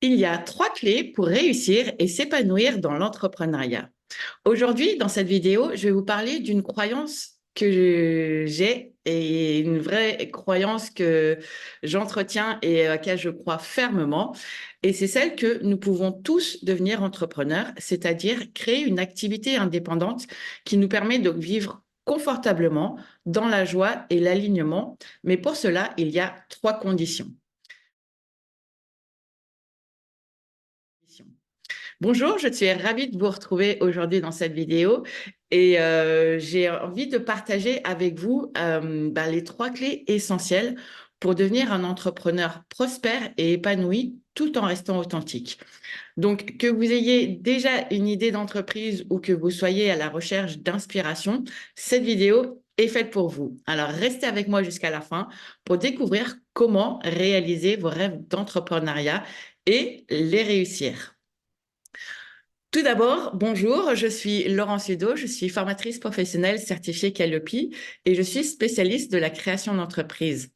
Il y a 3 clés pour réussir et s'épanouir dans l'entrepreneuriat. Aujourd'hui, dans cette vidéo, je vais vous parler d'une croyance que j'ai et une vraie croyance que j'entretiens et à laquelle je crois fermement. Et c'est celle que nous pouvons tous devenir entrepreneurs, c'est-à-dire créer une activité indépendante qui nous permet de vivre confortablement dans la joie et l'alignement. Mais pour cela, il y a 3 conditions. Bonjour, je suis ravie de vous retrouver aujourd'hui dans cette vidéo et j'ai envie de partager avec vous les 3 clés essentielles pour devenir un entrepreneur prospère et épanoui tout en restant authentique. Donc, que vous ayez déjà une idée d'entreprise ou que vous soyez à la recherche d'inspiration, cette vidéo est faite pour vous. Alors, restez avec moi jusqu'à la fin pour découvrir comment réaliser vos rêves d'entrepreneuriat et les réussir. Tout d'abord, bonjour, je suis Laurence Hudo, je suis formatrice professionnelle certifiée Calliope et je suis spécialiste de la création d'entreprise.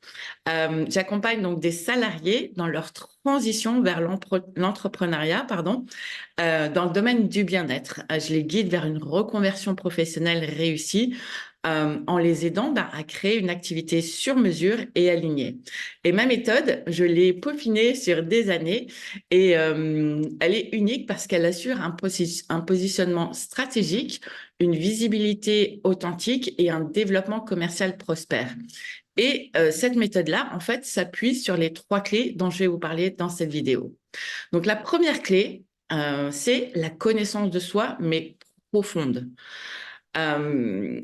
J'accompagne donc des salariés dans leur transition vers l'entrepreneuriat, dans le domaine du bien-être. Je les guide vers une reconversion professionnelle réussie en les aidant à créer une activité sur mesure et alignée. Et ma méthode, je l'ai peaufinée sur des années et elle est unique parce qu'elle assure un positionnement stratégique, une visibilité authentique et un développement commercial prospère. Et cette méthode-là, en fait, s'appuie sur les 3 clés dont je vais vous parler dans cette vidéo. Donc, la première clé, c'est la connaissance de soi, mais profonde. Euh,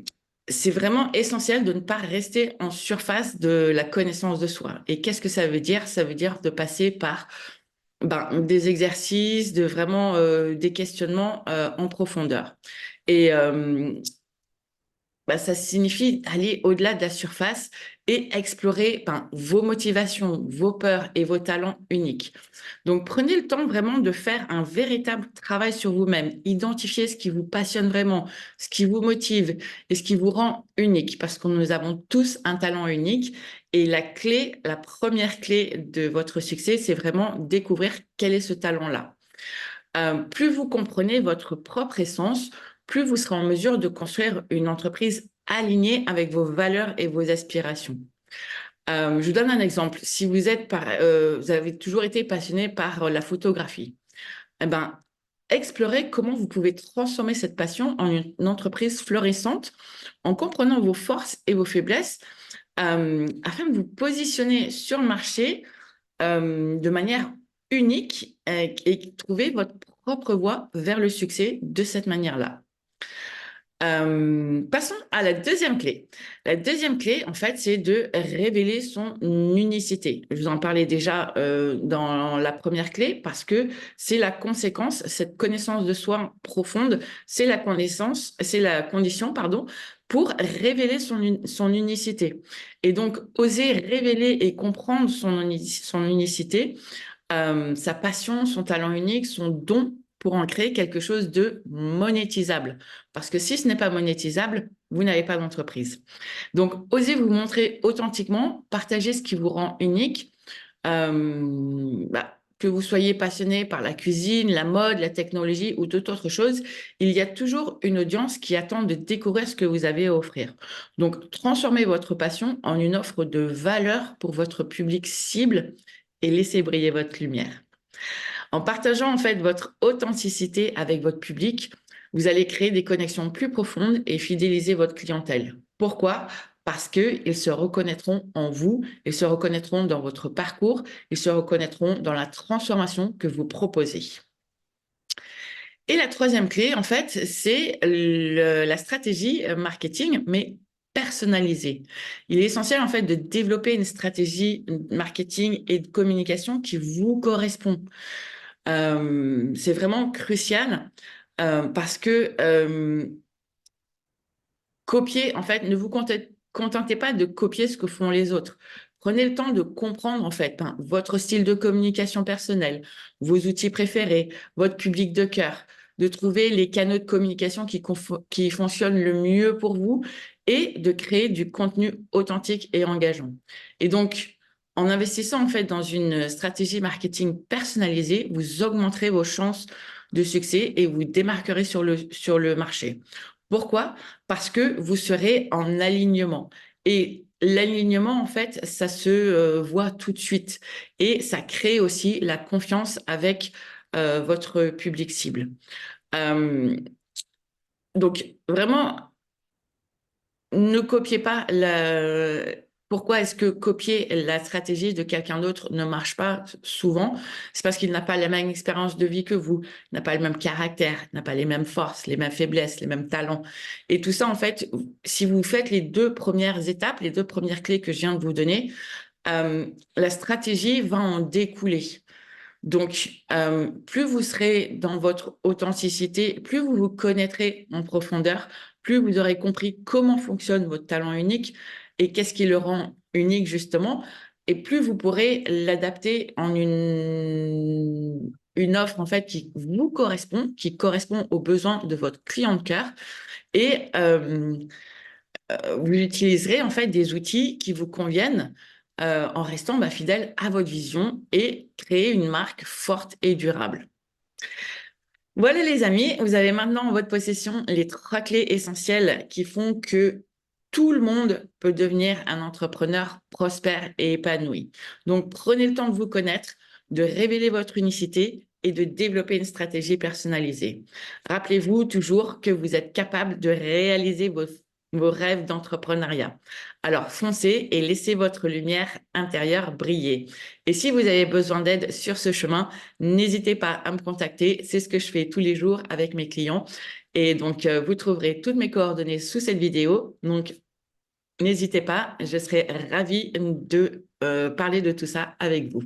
c'est vraiment essentiel de ne pas rester en surface de la connaissance de soi. Et qu'est-ce que ça veut dire? Ça veut dire de passer par des exercices, de vraiment des questionnements en profondeur. Et ça signifie aller au-delà de la surface et explorer vos motivations, vos peurs et vos talents uniques. Donc, prenez le temps vraiment de faire un véritable travail sur vous-même. Identifiez ce qui vous passionne vraiment, ce qui vous motive et ce qui vous rend unique, parce que nous avons tous un talent unique. Et la clé, la première clé de votre succès, c'est vraiment découvrir quel est ce talent-là. Plus vous comprenez votre propre essence, plus vous serez en mesure de construire une entreprise alignée avec vos valeurs et vos aspirations. Je vous donne un exemple. Si vous avez toujours été passionné par la photographie, eh ben, explorez comment vous pouvez transformer cette passion en une entreprise florissante en comprenant vos forces et vos faiblesses afin de vous positionner sur le marché de manière unique et trouver votre propre voie vers le succès de cette manière-là. Passons à la deuxième clé. La deuxième clé, en fait, c'est de révéler son unicité. Je vous en parlais déjà dans la première clé parce que c'est la conséquence, cette connaissance de soi profonde, c'est la condition, pardon, pour révéler son unicité. Et donc, oser révéler et comprendre son unicité, sa passion, son talent unique, son don pour en créer quelque chose de monétisable. Parce que si ce n'est pas monétisable, vous n'avez pas d'entreprise. Donc, osez vous montrer authentiquement, partagez ce qui vous rend unique. Que vous soyez passionné par la cuisine, la mode, la technologie ou toute autre chose, il y a toujours une audience qui attend de découvrir ce que vous avez à offrir. Donc, transformez votre passion en une offre de valeur pour votre public cible et laissez briller votre lumière. En partageant en fait votre authenticité avec votre public, vous allez créer des connexions plus profondes et fidéliser votre clientèle. Pourquoi? Parce qu'ils se reconnaîtront en vous, ils se reconnaîtront dans votre parcours, ils se reconnaîtront dans la transformation que vous proposez. Et la troisième clé, en fait, c'est la stratégie marketing, mais personnalisée. Il est essentiel, en fait, de développer une stratégie marketing et de communication qui vous correspond. C'est vraiment crucial parce que copier, en fait, ne vous contentez pas de copier ce que font les autres. Prenez le temps de comprendre, en fait, votre style de communication personnel, vos outils préférés, votre public de cœur, de trouver les canaux de communication qui fonctionnent le mieux pour vous et de créer du contenu authentique et engageant. Et donc, En investissant en fait dans une stratégie marketing personnalisée, vous augmenterez vos chances de succès et vous démarquerez sur le marché. Pourquoi? Parce que vous serez en alignement. Et l'alignement, en fait, ça se voit tout de suite. Et ça crée aussi la confiance avec votre public cible. Euh, donc, vraiment, ne copiez pas la... Pourquoi est-ce que copier la stratégie de quelqu'un d'autre ne marche pas souvent? C'est parce qu'il n'a pas la même expérience de vie que vous, n'a pas le même caractère, n'a pas les mêmes forces, les mêmes faiblesses, les mêmes talents. Et tout ça, en fait, si vous faites les deux premières étapes, les deux premières clés que je viens de vous donner, la stratégie va en découler. Donc, plus vous serez dans votre authenticité, plus vous vous connaîtrez en profondeur, plus vous aurez compris comment fonctionne votre talent unique et qu'est-ce qui le rend unique justement, et plus vous pourrez l'adapter en une offre en fait qui correspond aux besoins de votre client de cœur. Et vous utiliserez en fait des outils qui vous conviennent en restant fidèle à votre vision et créer une marque forte et durable. Voilà les amis, vous avez maintenant en votre possession les trois clés essentielles qui font que tout le monde peut devenir un entrepreneur prospère et épanoui. Donc prenez le temps de vous connaître, de révéler votre unicité et de développer une stratégie personnalisée. Rappelez-vous toujours que vous êtes capable de réaliser vos rêves d'entrepreneuriat. Alors foncez et laissez votre lumière intérieure briller. Et si vous avez besoin d'aide sur ce chemin, n'hésitez pas à me contacter. C'est ce que je fais tous les jours avec mes clients. Et donc, vous trouverez toutes mes coordonnées sous cette vidéo. Donc, n'hésitez pas, je serai ravie de parler de tout ça avec vous.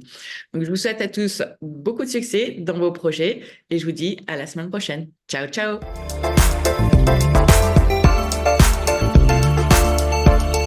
Donc, je vous souhaite à tous beaucoup de succès dans vos projets et je vous dis à la semaine prochaine. Ciao, ciao!